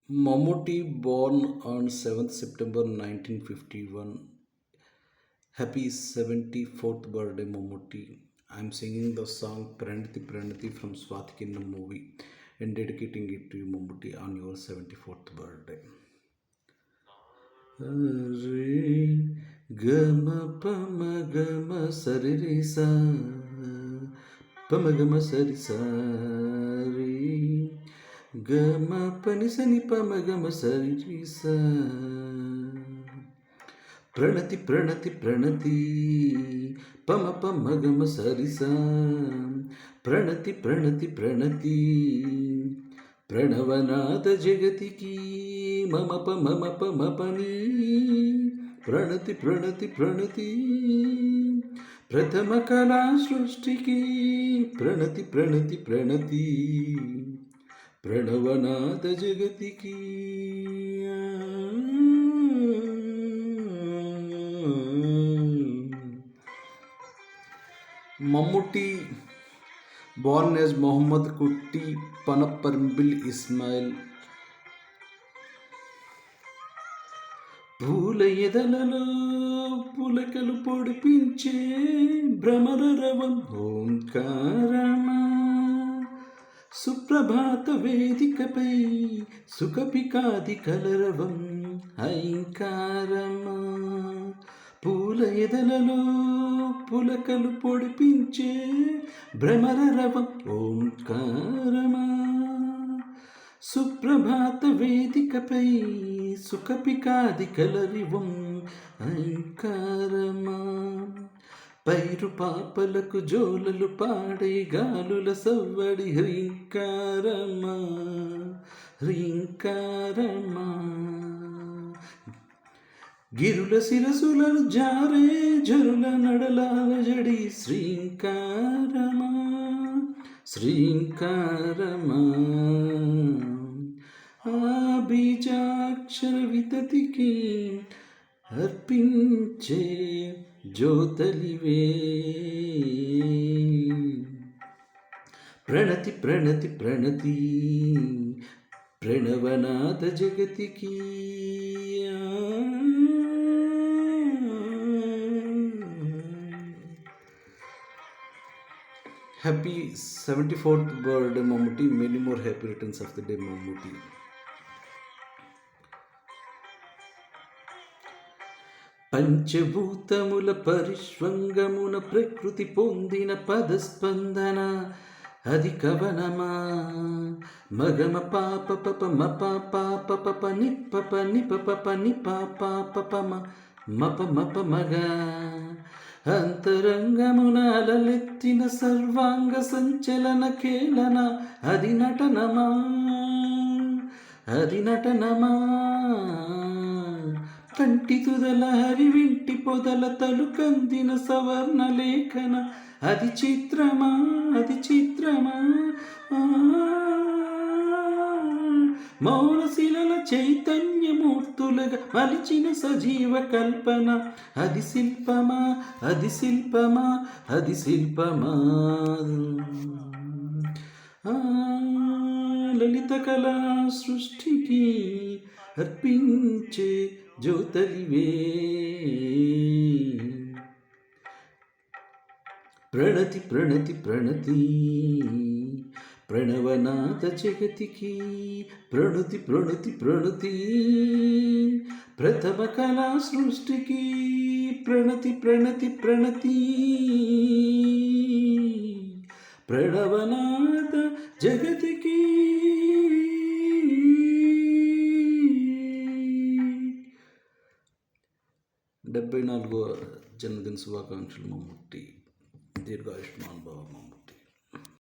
Mammootty, born on 7th September 1951. Happy 74th birthday, Mammootty. I'm singing the song Pranati Pranati from Swathikinnam movie and dedicating it to you, Mammootty, on your 74th birthday. Re gama pama gama sari re sa pama gama sari sa re gama pani sani pama gama sari re sa ప్రణతి ప్రణతి ప్రణతి పమ పమ గమ సరిస ప్రణతి ప్రణతి ప్రణతి ప్రణవనాథ జగతికి మమ పమ పమ పని ప్రణతి ప్రణతి ప్రణతి ప్రథమ కళా సృష్టికి ప్రణతి ప్రణతి ప్రణతి ప్రణవనాథ జగతికి Mammootty, born as Mohammad Kutti Panapparambil Ismail. పూల ఎదలలో పులకలు పొడిపించే భ్రమరరవం ఓంకారమా సుప్రభాత వేదికపై సుఖపికాది కలరవం ఐంకారమా పూల ఎదలలో పులకలు పొడిపించే భ్రమరరవం ఓంకారమా సుప్రభాత వేదికపై సుఖపికాది కలరివం ఐంకారమా పైరు పాపలకు జోలలు పాడే గాలుల సవ్వడి హ్రీంకారమా హ్రీంకారమా గిరుల శిరసులను జారే జరుల నడలాల జడి శ్రీంకారమా శ్రీంకారమా ఆ బీజాక్షర వితతికి అర్పించే జ్యోతలివే ప్రణతి ప్రణతి ప్రణతి ప్రణవనాథ జగతికి Happy 74th birthday, Mammootty. Many more happy returns of the day, Mammootty. పంచభూతముల పరిష్వంగమున ప్రకృతి పొందిన పదస్పందన అది కవనమా మగమ పాప పప మప పాప పప నిప్ప నిప పప నిప పాప పమ మప మప మగ అంతరంగమున అలలెత్తిన సర్వాంగ సంచలన కేలన అది నటనమా అది నటనమా కంటి తుదల హరి వింటి పొదల తలుకందిన సవర్ణ లేఖన అది చిత్రమా అది చిత్రమా మౌనశిలల చైతన్యమూర్తులుగా మలిచిన సజీవ కల్పన అది శిల్పమా అది శిల్పమా అది శిల్పమా లలిత కళా సృష్టికి అర్పించే జ్యోతలివే ప్రణతి ప్రణతి ప్రణతి ప్రణవనాథ జగతికి ప్రణుతి ప్రణుతి ప్రణుతి ప్రథమ కళా సృష్టికి ప్రణతి ప్రణతి ప్రణతి ప్రణవనాథ జగతికి 74వ జన్మదిన శుభాకాంక్షలు మమ్ముట్టి దీర్ఘాయుష్మాన్ భవ మమ్ముట్టి.